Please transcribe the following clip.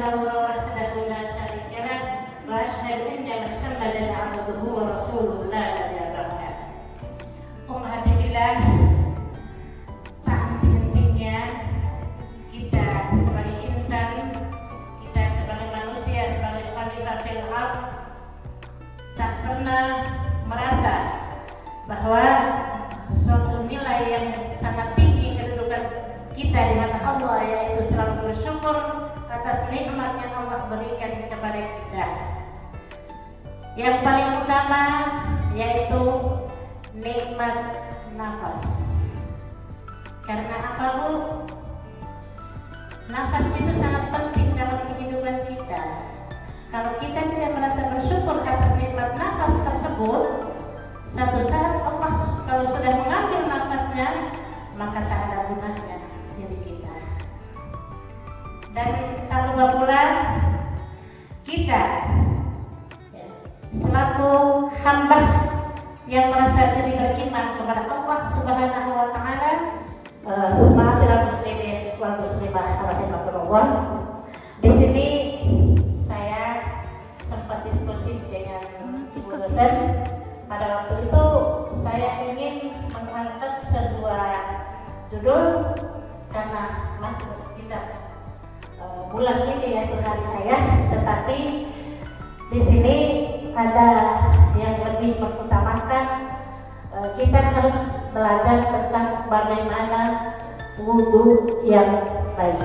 illallah wahdahu la syarika lah wa asyhadu anna Muhammadan abduhu wa rasuluhu la nabiyya ba'dah. Alhamdulillah, tak henti-hentinya kita sebagai insan, kita sebagai manusia, sebagai khalifah fil ardh, tak pernah merasa bahwa suatu nilai yang sangat tinggi kedudukan kita di mata Allah, yaitu selalu bersyukur atas nikmat yang Allah berikan kepada kita. Yang paling utama yaitu nikmat nafas. Karena apa, Bu? Nafas itu sangat penting dalam kehidupan kita. Kalau kita tidak merasa bersyukur atas nikmat nafas tersebut, satu saat Allah kalau sudah mengambil nafasnya, maka tak ada gunanya diri kita. Dan tak lupa pula kita selaku hamba yang merasa diri beriman kepada Allah Subhanahu wa Ta'ala, ma'asyiral muslimin wal muslimat rahimakumullah. Di sini saya sempat diskusi dengan ibu dosen. Pada waktu itu saya ingin mengangkat sebuah judul karena masih bersekitar bulan ini yaitu Hari Ayah, tetapi di sini ada yang lebih mengutamakan kita harus belajar tentang bagaimana wudhu yang baik.